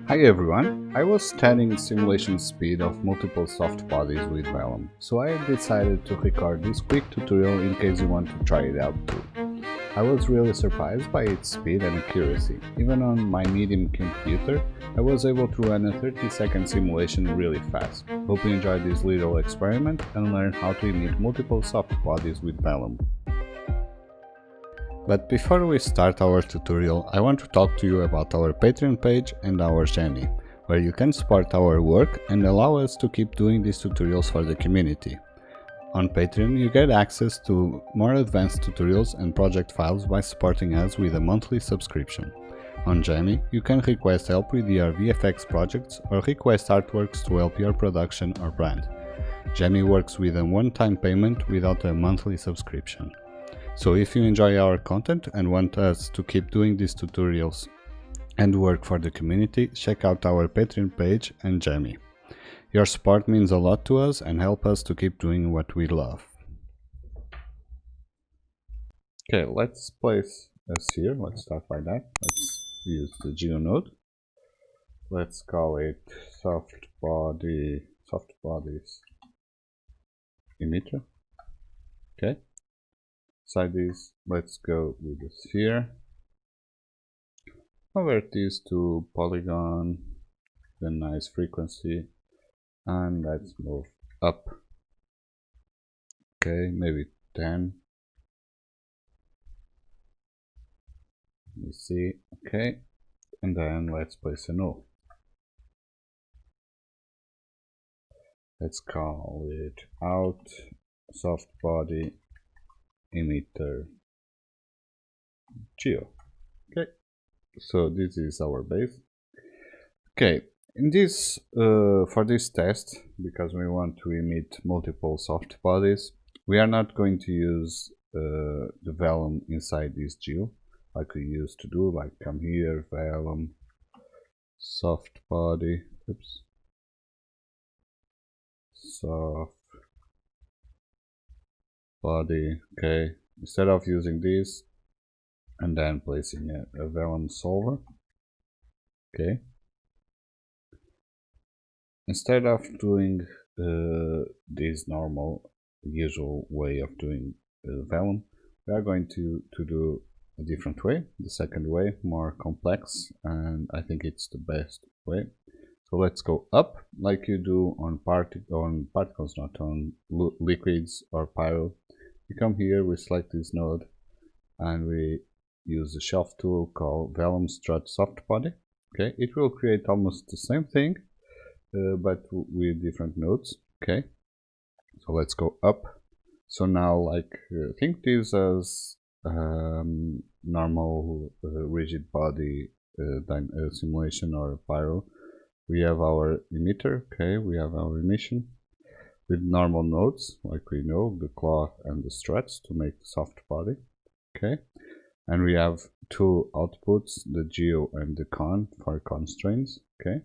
Hi everyone, I was studying simulation speed of multiple soft bodies with Vellum, so I decided to record this quick tutorial in case you want to try it out too. I was really surprised by its speed and accuracy. Even on my medium computer, I was able to run a 30-second simulation really fast. Hope you enjoyed this little experiment and learn how to emit multiple soft bodies with Vellum. But before we start our tutorial, I want to talk to you about our Patreon page and our Genie, where you can support our work and allow us to keep doing these tutorials for the community. On Patreon, you get access to more advanced tutorials and project files by supporting us with a monthly subscription. On Genie, you can request help with your VFX projects or request artworks to help your production or brand. Genie works with a one-time payment without a monthly subscription. So if you enjoy our content and want us to keep doing these tutorials and work for the community, check out our Patreon page and Jamie. Your support means a lot to us and help us to keep doing what we love. Okay, let's place a sphere. Let's start by that. Let's use the GeoNode. Let's call it Softbodies emitter. Okay. Inside this, let's go with the sphere. Convert this to polygon, the nice frequency, and let's move up. Okay, maybe 10. Let me see. Okay, and then let's place a null. Let's call it out softbody emitter geo. Okay, so this is our base. Okay, in this for this test, because we want to emit multiple soft bodies, we are not going to use the vellum inside this geo like we used to do, like come here, vellum, soft body, oops, soft body. Okay, instead of using this and then placing a vellum solver, okay, instead of doing this normal usual way of doing vellum, we are going to do a different way, the second way, more complex, and I think it's the best way. So let's go up like you do on particles, not on liquids or pyro. We come here, we select this node, and we use the shelf tool called Vellum Strut Softbody. Okay, it will create almost the same thing, but with different nodes. Okay, so let's go up. So now, like, think this as normal rigid body simulation or pyro. We have our emitter, okay, we have our emission with normal nodes, like we know, the cloth and the struts to make the soft body, okay, and we have two outputs, the geo and the con for constraints, okay.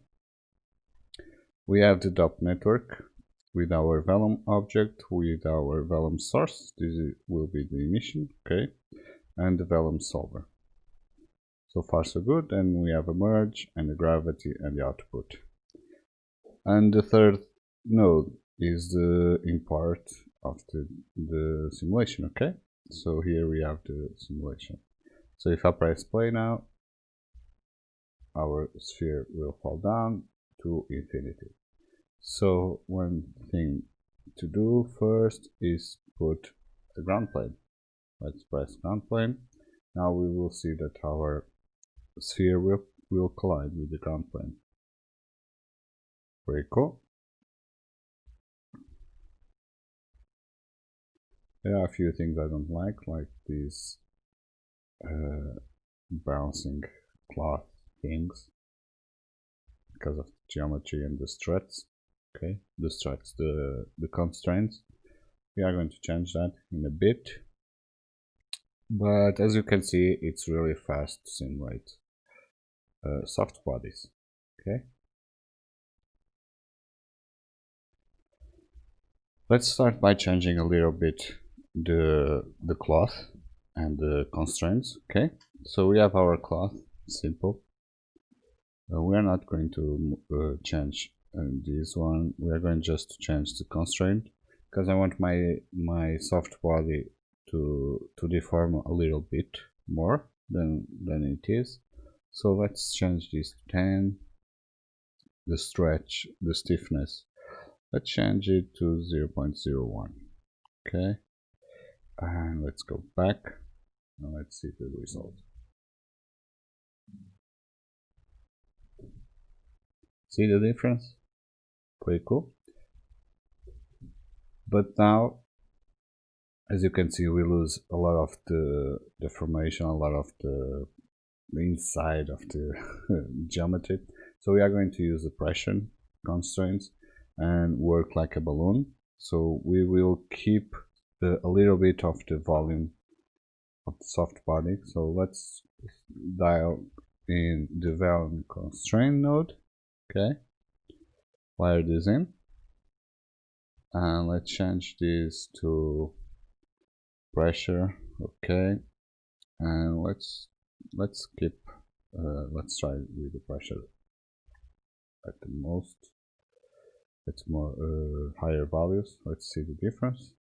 We have the dot network with our vellum object, with our vellum source, this will be the emission, okay, and the vellum solver. So far so good, and we have a merge and a gravity and the output. And the third node is the import of the simulation, okay? So here we have the simulation. So if I press play now, our sphere will fall down to infinity. So one thing to do first is put the ground plane. Let's press ground plane. Now we will see that our sphere will collide with the ground plane. Very cool. There are a few things I don't like these bouncing cloth things because of the geometry and the struts. Okay, the struts, the constraints. We are going to change that in a bit. But as you can see, it's really fast to simulate soft bodies. Okay. Let's start by changing a little bit the cloth. and the constraints. Okay, so we have our cloth, simple. We are not going to change this one. We are going just to change the constraint because I want my soft body to deform a little bit more than it is. So let's change this to 10. The stretch, the stiffness, let's change it to 0.01. Okay, and let's go back and let's see the result. See the difference? Pretty cool. But now, as you can see, we lose a lot of the deformation, a lot of the inside of the geometry. So we are going to use the pressure constraints and work like a balloon. So we will keep a little bit of the volume of the soft body. So let's dial in the Vellum constraint node. Okay, wire this in, and let's change this to pressure. Okay, and let's keep let's try with the pressure at the most. It's more higher values. Let's see the difference.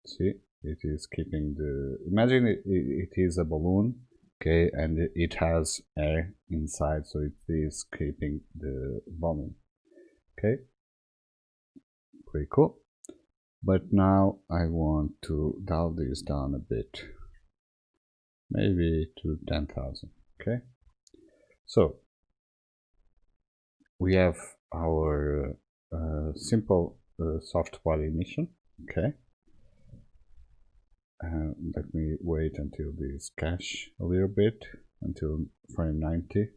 See, it is keeping the, imagine it is a balloon, okay, and it has air inside, so it is keeping the volume. Okay, pretty cool. But now I want to dial this down a bit, maybe to 10,000. Okay, so we have our simple soft body emission. Okay, let me wait until this cache a little bit, until frame 90.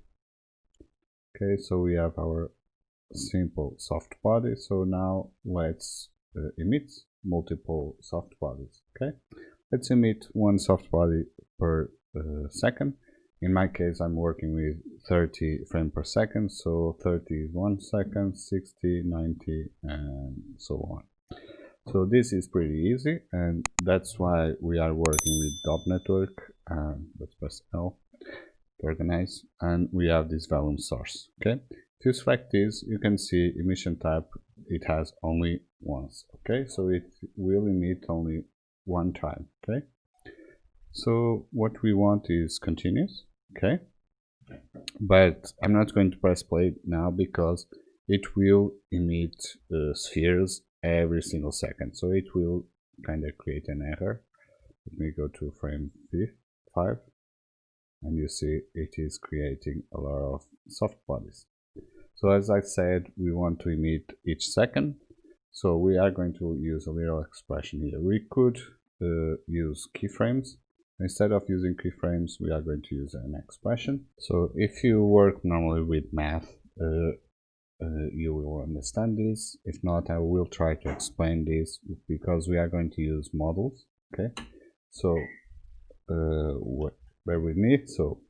Okay, so we have our simple soft body. So now let's emit multiple soft bodies. Okay, let's emit one soft body per second. In my case, I'm working with 30 frames per second, so 30 is 1 second, 60, 90, and so on. So this is pretty easy, and that's why we are working with dot network. Let's press L to organize, and we have this Vellum source. Okay, if you select this, you can see emission type. It has only once. Okay, so it will emit only one time. Okay, so what we want is continuous. Okay, but I'm not going to press play now because it will emit spheres every single second, so it will kind of create an error. Let me go to frame 5, and you see it is creating a lot of soft bodies. So as I said, we want to emit each second, so we are going to use a little expression here. We could use keyframes. Instead of using keyframes, we are going to use an expression. So if you work normally with math, you will understand this. If not, I will try to explain this because we are going to use models. Okay, so bear with me. So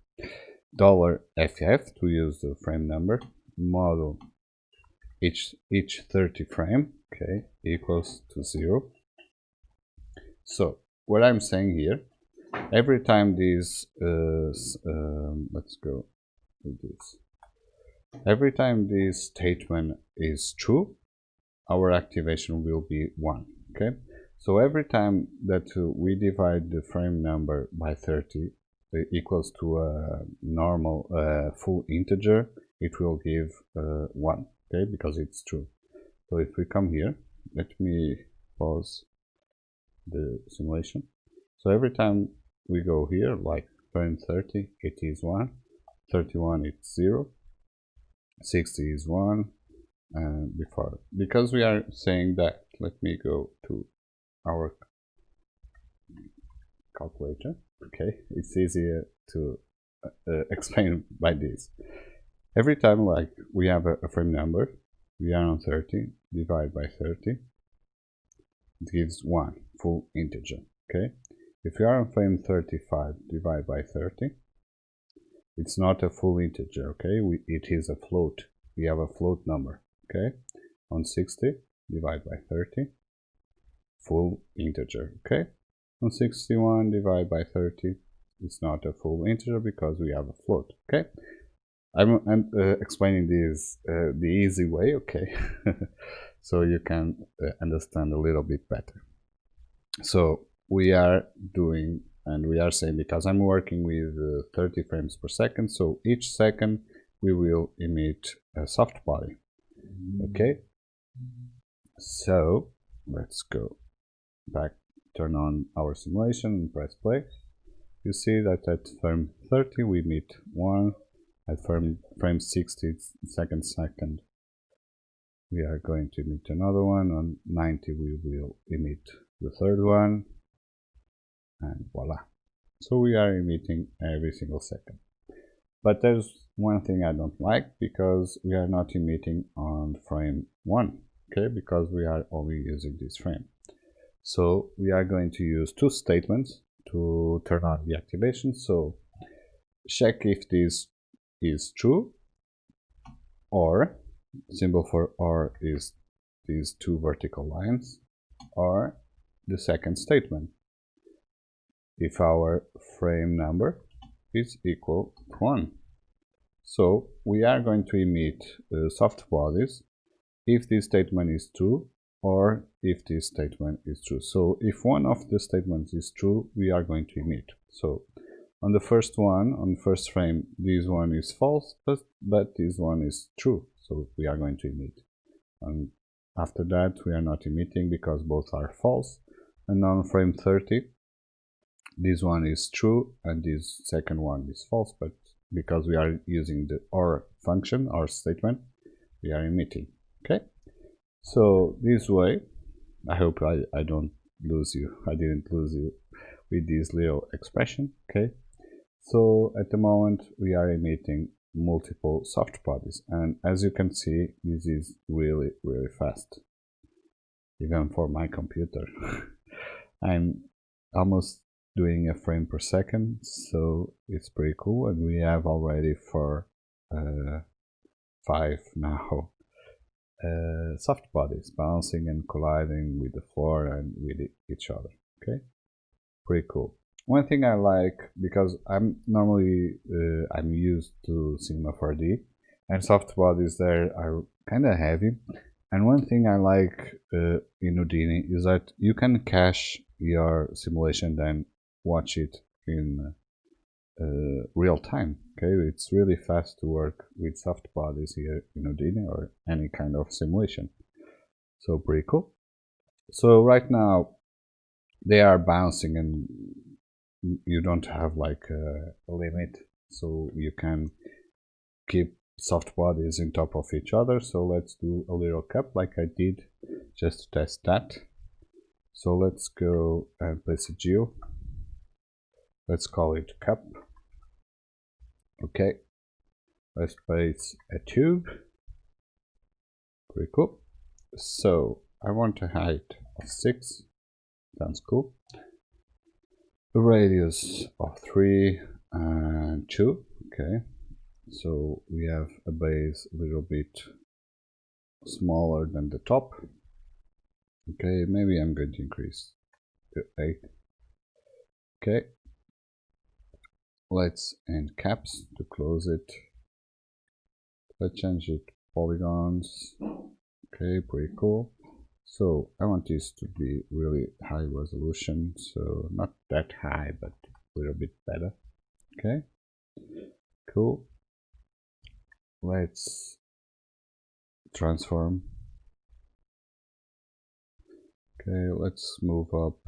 $FF to use the frame number, model each 30 frame, okay, equals to 0. So what I'm saying here, every time this let's go with this. Every time this statement is true, our activation will be 1. Okay, so every time that we divide the frame number by 30 equals to a normal full integer, it will give 1. Okay, because it's true. So if we come here, let me pause the simulation. So every time we go here, like frame 30, it is 1, 31 it's 0, 60 is 1, and before, because we are saying that, let me go to our calculator. Okay, it's easier to explain by this. Every time like we have a frame number, we are on 30, divide by 30, it gives 1 full integer. Okay, if we are on frame 35, divide by 30, it's not a full integer. Okay, it is a float. We have a float number. Okay, on 60, divide by 30, full integer. Okay, 161 divided by 30 is not a full integer because we have a float. Okay, I'm explaining this the easy way. Okay, so you can understand a little bit better. So we are doing, and we are saying, because I'm working with 30 frames per second, so each second we will emit a soft body. Okay, so let's go back, turn on our simulation and press play. You see that at frame 30 we emit one, at frame 60 second we are going to emit another one, on 90 we will emit the third one, and voila. So we are emitting every single second. But there's one thing I don't like, because we are not emitting on frame 1, okay, because we are only using this frame. So we are going to use two statements to turn on the activation. So check if this is true, or symbol for or is these two vertical lines, or the second statement, if our frame number is equal to 1. So we are going to emit soft bodies if this statement is true, or if this statement is true. So if one of the statements is true, we are going to emit. So on the first one, on the first frame, this one is false, but this one is true, so we are going to emit. And after that we are not emitting because both are false. And on frame 30, this one is true and this second one is false, but because we are using the OR function, OR statement, we are emitting. Okay, so this way, I hope I don't lose you, I didn't lose you with this little expression. Okay, so at the moment we are emitting multiple soft bodies, and as you can see, this is really fast, even for my computer. I'm almost doing a frame per second, so it's pretty cool. And we have already for 5 now soft bodies bouncing and colliding with the floor and with each other. Okay, pretty cool. One thing I like, because I'm normally I'm used to Cinema 4D, and soft bodies there are kind of heavy. And one thing I like in Houdini is that you can cache your simulation, then watch it in real time. Okay, it's really fast to work with soft bodies here in Houdini or any kind of simulation. So pretty cool. So right now they are bouncing, and you don't have like a limit, so you can keep soft bodies on top of each other. So let's do a little cup like I did just to test that. So let's go and place a geo. Let's call it cup. Okay, let's place a tube. Pretty cool. So I want a height of 6. Sounds cool. A radius of 3 and 2. Okay, so we have a base a little bit smaller than the top. Okay, maybe I'm going to increase to 8. Okay, let's end caps to close it. Let's change it to polygons. Okay, pretty cool. So I want this to be really high resolution, so not that high, but a little bit better. Okay, cool. Let's transform. Okay, let's move up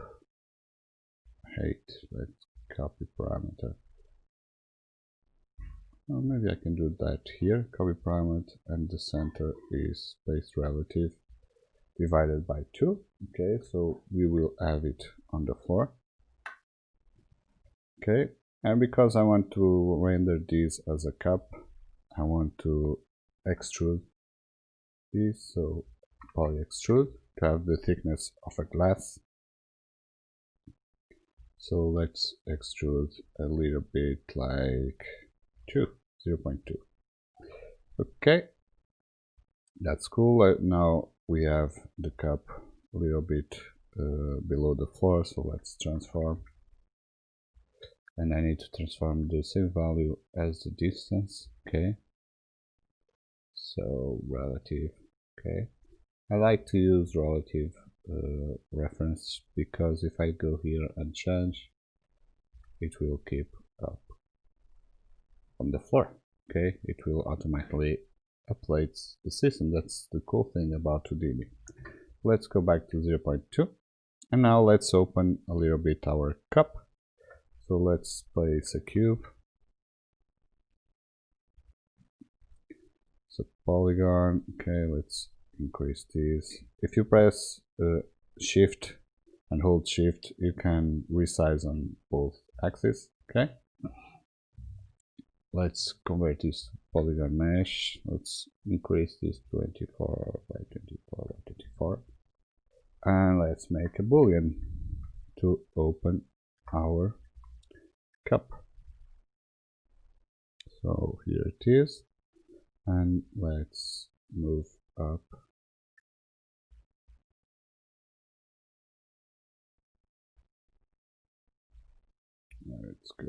height. Let's copy parameter. Well, maybe I can do that here. Copy parameter, and the center is space relative divided by 2. Okay, so we will have it on the floor. Okay, and because I want to render this as a cup, I want to extrude this, so poly extrude to have the thickness of a glass. So let's extrude a little bit, like 0.2. Okay, that's cool. Now we have the cup a little bit below the floor, so let's transform. And I need to transform the same value as the distance. Okay, so relative. Okay, I like to use relative reference because if I go here and change, it will keep up on the floor. Okay, it will automatically update the system. That's the cool thing about Houdini. Let's go back to 0.2, and now let's open a little bit our cup. So let's place a cube. So polygon. Okay, let's increase this. If you press shift and hold shift, you can resize on both axes. Okay, let's convert this to polygon mesh. Let's increase this 24 by 24 by 24, and let's make a boolean to open our cup. So here it is, and let's move up. Let's go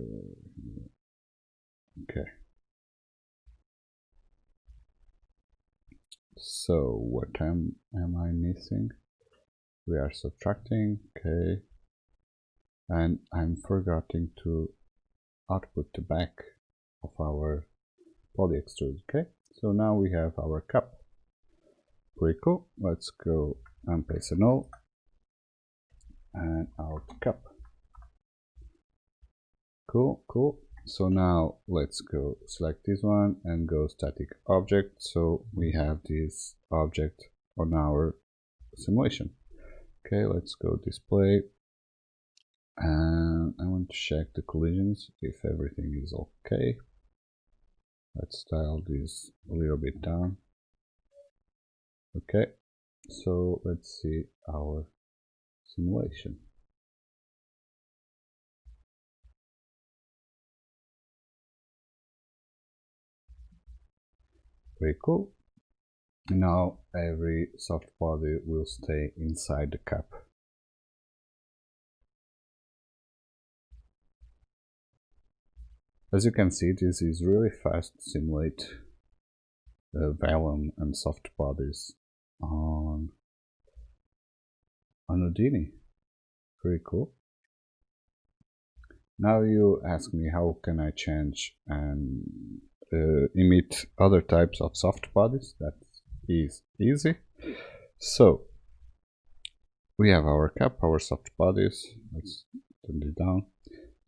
here. Okay. So what am I missing? We are subtracting. Okay. And I'm forgetting to output the back of our poly extrude. Okay. So now we have our cup. Pretty cool. Let's go and place a null and out cup. Cool, cool. So now let's go select this one and go static object. So we have this object on our simulation. Okay, let's go display. And I want to check the collisions if everything is okay. Let's style this a little bit down. Okay, so let's see our simulation. Very cool. Now every soft body will stay inside the cup. As you can see, this is really fast to simulate Vellum and soft bodies on Houdini. Pretty cool. Now you ask me how can I change and emit other types of soft bodies. That is easy. So we have our cup, our soft bodies. Let's turn it down.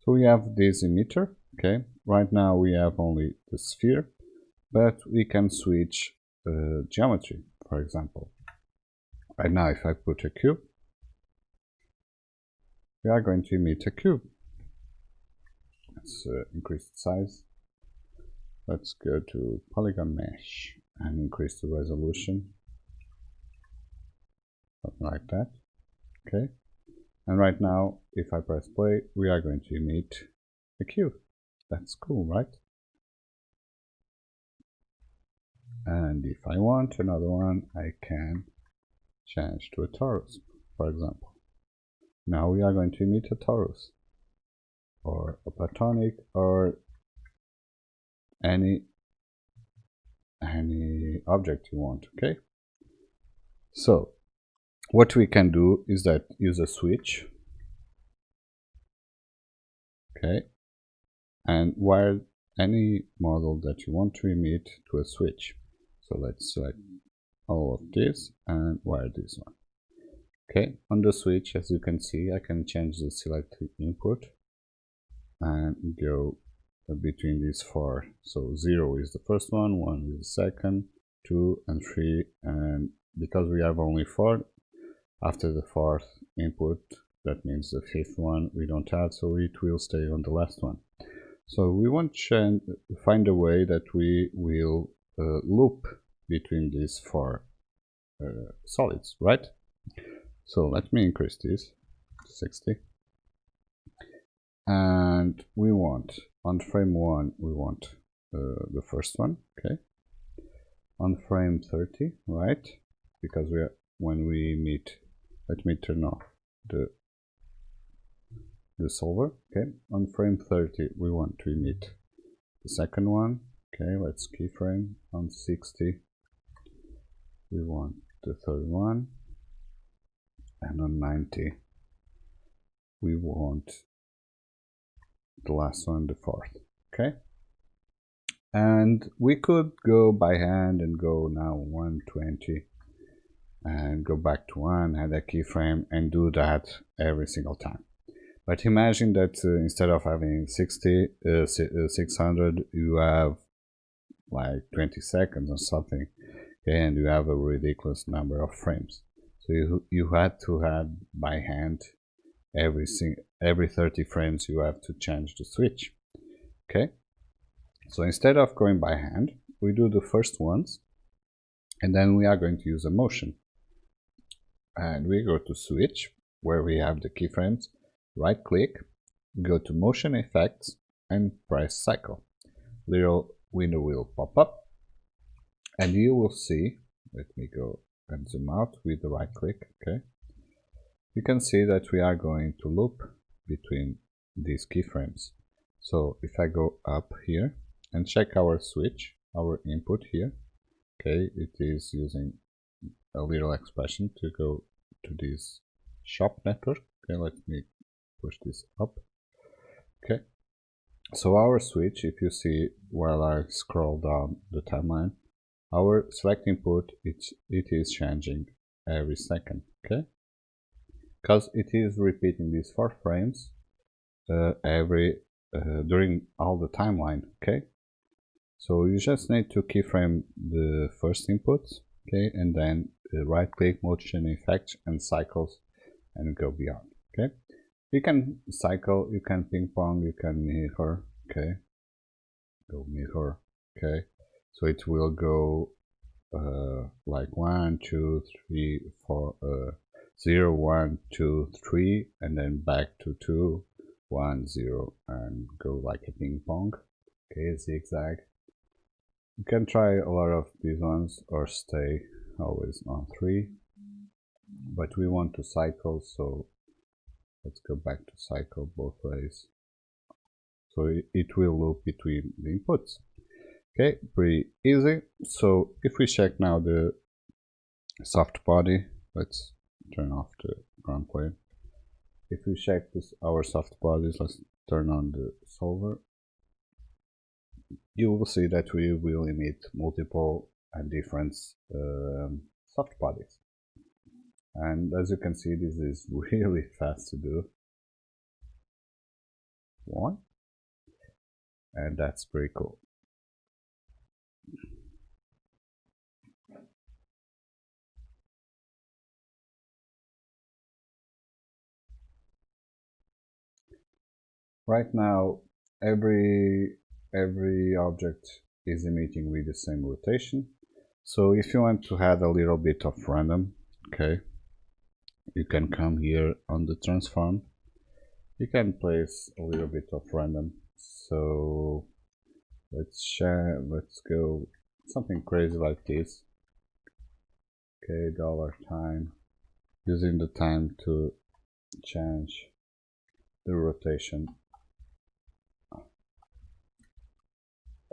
So we have this emitter. Okay, right now we have only the sphere, but we can switch geometry. For example, right now if I put a cube, we are going to emit a cube. Let's increase the size. Let's go to polygon mesh and increase the resolution, something like that. Okay, and right now if I press play, we are going to emit a cube. That's cool, right? And if I want another one, I can change to a torus, for example. Now we are going to emit a torus, or a platonic, or any object you want. Okay, so what we can do is that use a switch, okay, and wire any model that you want to emit to a switch. So let's select all of this and wire this one. Okay, on the switch, as you can see, I can change the select input and go between these four. So 0 is the first one, 1 is the second, 2 and 3, and because we have only 4, after the 4th input, that means the 5th one we don't have, so it will stay on the last one. So we want to find a way that we will loop between these 4 solids, right? So let me increase this to 60. And we want, on frame 1, we want the first one, okay? On frame 30, right? Because when we meet, let me turn off the solver. Okay, on frame 30 we want to emit the second one. Okay, let's keyframe. On 60 we want the third one, and on 90 we want the last one, the fourth. Okay, and we could go by hand and go now 120 and go back to 1, add a keyframe, and do that every single time. But imagine that instead of having 600, you have like 20 seconds or something, okay, and you have a ridiculous number of frames. So you had to add by hand every 30 frames you have to change the switch. Okay, so instead of going by hand, we do the first ones, and then we are going to use a motion. And we go to switch, where we have the keyframes, right click, go to motion effects, and press cycle. Little window will pop up, and you will see, let me go and zoom out with the right click. Okay, you can see that we are going to loop between these keyframes. So if I go up here and check our switch, our input here, okay, it is using a little expression to go to this shop network. Okay, let me push this up. Okay, so our switch, if you see while I scroll down the timeline, our select input, it is changing every second. Okay, because it is repeating these 4 frames during all the timeline. Okay, so you just need to keyframe the first inputs, okay, and then right click, motion effects and cycles, and go beyond. Okay, you can cycle, you can ping pong, you can mirror. Okay, go mirror. Okay, so it will go like 1 2 3 4 0 1 2 3, and then back to 2 1 0, and go like a ping pong. Okay, zigzag. You can try a lot of these ones or stay always on 3, but we want to cycle, so let's go back to cycle both ways. So it will loop between the inputs. Okay, pretty easy. So if we check now the soft body, let's turn off the ground plane. If we check our soft bodies, let's turn on the solver. You will see that we will emit multiple and different soft bodies. And as you can see, this is really fast to do. One, and that's pretty cool. Right now, every object is emitting with the same rotation. So if you want to add a little bit of random, okay, you can come here on the transform. You can place a little bit of random. So let's go something crazy like this. Okay, $time, using the time to change the rotation.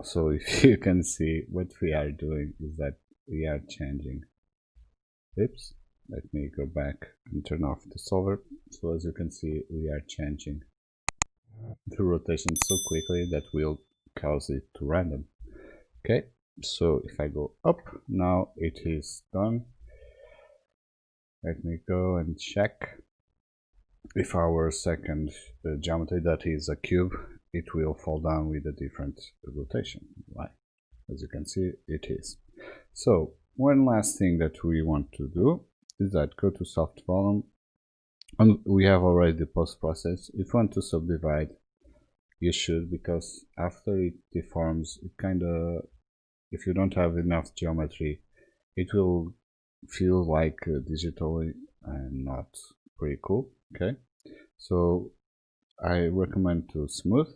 So if you can see, what we are doing is that we are changing. Oops, let me go back and turn off the solver. So as you can see, we are changing the rotation so quickly that will cause it to random. Okay, so if I go up, now it is done. Let me go and check if our second geometry, that is a cube, it will fall down with a different rotation. Right? As you can see, it is. So one last thing that we want to do is that go to soft volume, and we have already the post process. If you want to subdivide, you should, because after it deforms, it kind of, if you don't have enough geometry, it will feel like digitally and not pretty cool. Okay, so I recommend to smooth.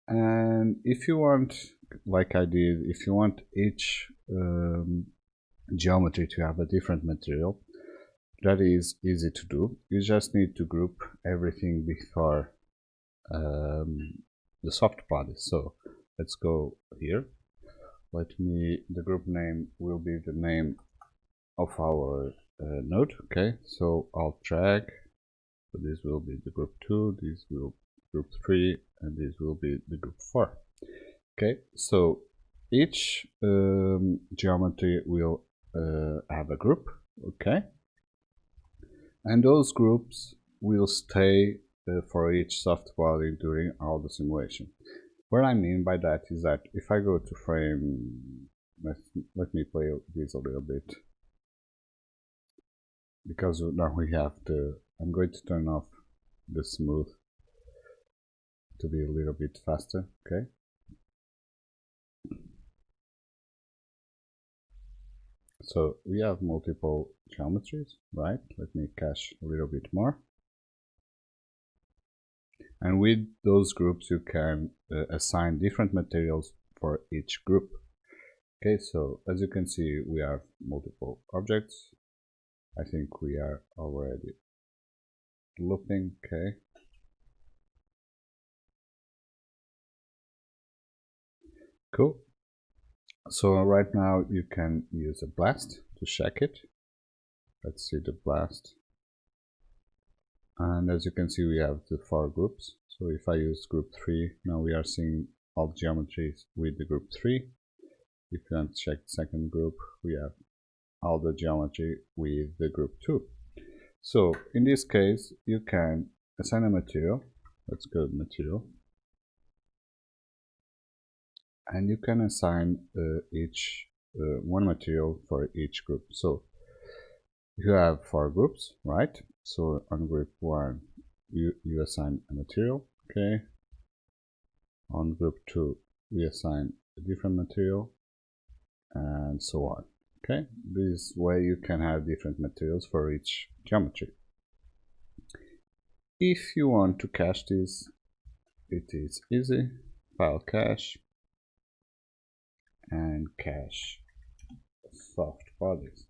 And if you want, like I did, if you want each geometry to have a different material, that is easy to do. You just need to group everything before the soft body. So let's go here. The group name will be the name of our node. Okay, so I'll drag. So this will be the group 2, this will group 3, and this will be the group 4. Okay, so each geometry will have a group. Okay, and those groups will stay for each soft body during all the simulation. What I mean by that is that if I go to frame, let me play this a little bit, because now we have I'm going to turn off the smooth to be a little bit faster. Okay, so we have multiple geometries, right? Let me cache a little bit more. And with those groups you can assign different materials for each group. Okay, so as you can see we have multiple objects. I think we are already looping. Okay, cool. So right now you can use a blast to check it. Let's see the blast. And as you can see we have the 4 groups. So if I use group 3, now we are seeing all geometries with the group 3. If you want to check the second group, we have all the geometry with the group 2. So in this case you can assign a material. Let's go to material, and you can assign one material for each group. So you have 4 groups, right? So on group 1 you assign a material. Okay, on group 2 we assign a different material, and so on. Okay, this way you can have different materials for each geometry. If you want to cache this, it is easy. File cache and cache soft bodies.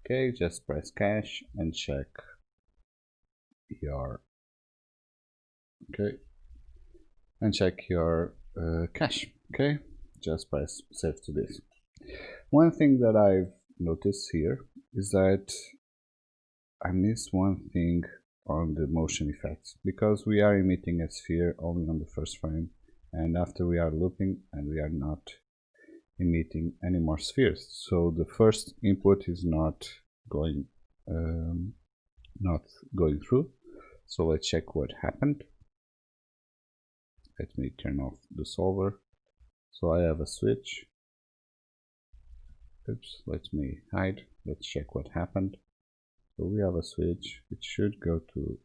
Okay, just press cache and check your cache. Okay, just press save to this. One thing that I've noticed here is that I missed one thing on the motion effects, because we are emitting a sphere only on the first frame, and after we are looping and we are not emitting any more spheres. So the first input is not going through. So let's check what happened. Let me turn off the solver. So I have a switch. Oops, let me hide. Let's check what happened. So we have a switch. It should go to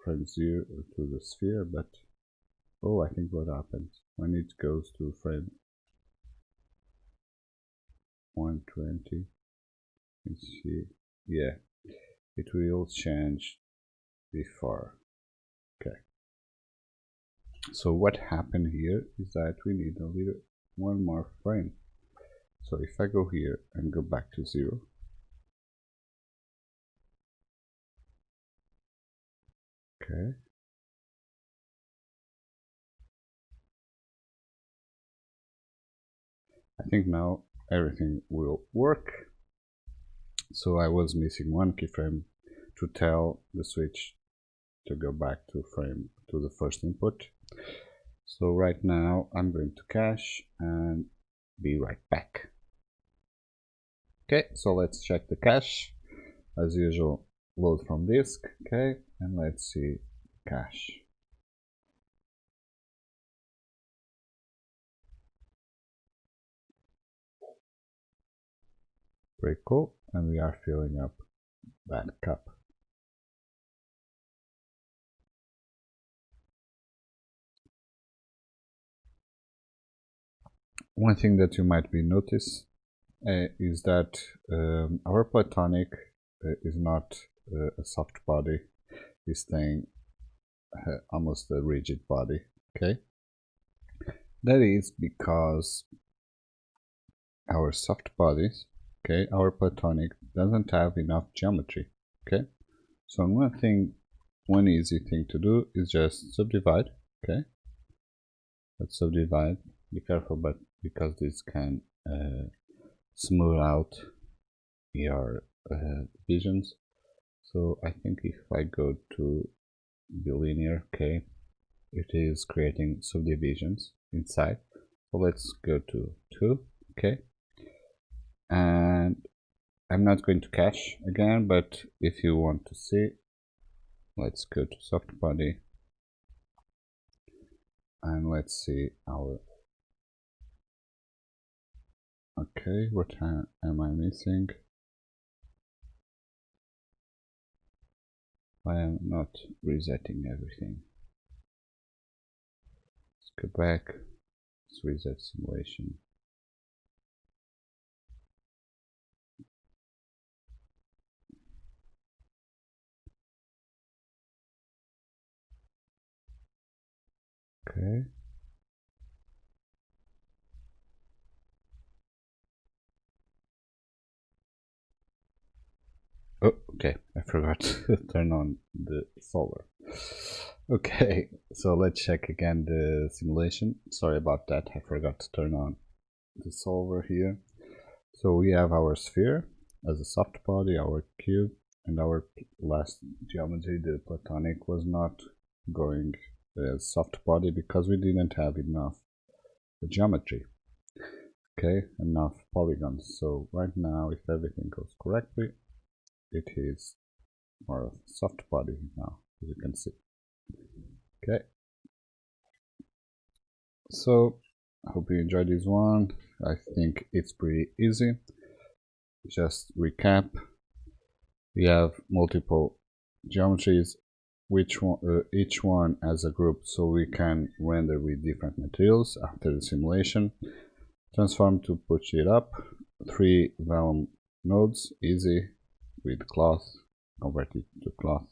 frame 0 to the sphere, but oh, I think what happened when it goes to frame 120, let's see, yeah, it will change before. Okay, so what happened here is that we need one more frame. So if I go here and go back to 0, okay, I think now everything will work. So I was missing one keyframe to tell the switch to go back to the first input. So right now I'm going to cache and be right back. Okay, so let's check the cache. As usual, load from disk. Okay, and let's see cache. Pretty cool, and we are filling up that cup. One thing that you might be notice is that our platonic is not a soft body, is staying almost a rigid body. Okay, that is because our soft bodies, okay, our platonic doesn't have enough geometry. Okay, so one easy thing to do is just subdivide. Okay, let's subdivide. Be careful, but because this can smooth out your divisions. So I think if I go to bilinear, okay, it is creating subdivisions inside. So let's go to 2, okay, and I'm not going to cache again, but if you want to see, let's go to Softbody and let's see our, okay, what am I missing? I am not resetting everything. Let's go back, let's reset simulation. Okay. Oh, okay, I forgot to turn on the solver. Okay, so let's check again the simulation. Sorry about that, I forgot to turn on the solver here. So we have our sphere as a soft body, our cube, and our last geometry, the platonic, was not going as soft body because we didn't have enough geometry. Okay, enough polygons. So right now, if everything goes correctly, it is more of a soft body now, as you can see. Okay, so I hope you enjoyed this one. I think it's pretty easy. Just recap, we have multiple geometries, each one as a group, so we can render with different materials after the simulation. Transform to push it up, 3 vellum nodes, easy, with cloth, convert it to cloth,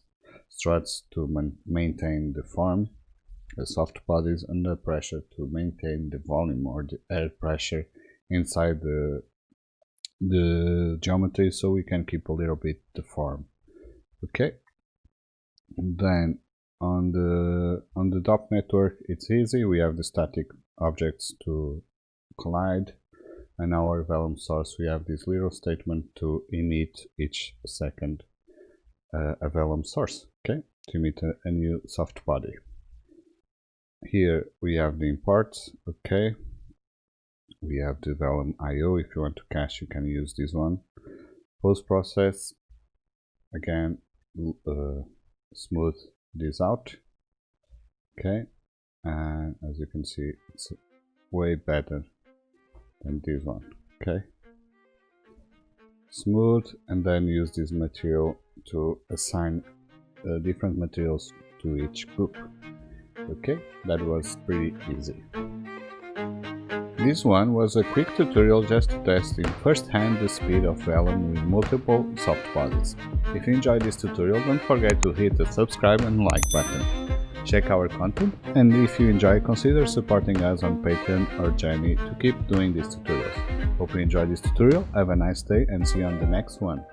struts to maintain the form, the soft bodies under pressure to maintain the volume or the air pressure inside the geometry, so we can keep a little bit the form. Okay, and then on the dot network, it's easy. We have the static objects to collide, and our vellum source, we have this little statement to emit each second a vellum source, okay, to emit a new soft body. Here we have the imports, okay, we have the vellum IO. If you want to cache, you can use this one. Post process, again, smooth this out, okay, and as you can see, it's way better than this one. Okay, smooth, and then use this material to assign different materials to each group. Okay, that was pretty easy. This one was a quick tutorial just to test in first hand the speed of Vellum with multiple soft bodies. If you enjoyed this tutorial, don't forget to hit the subscribe and like button. Check our content, and if you enjoy, consider supporting us on Patreon or Journey to keep doing these tutorials. Hope you enjoyed this tutorial, have a nice day and see you on the next one.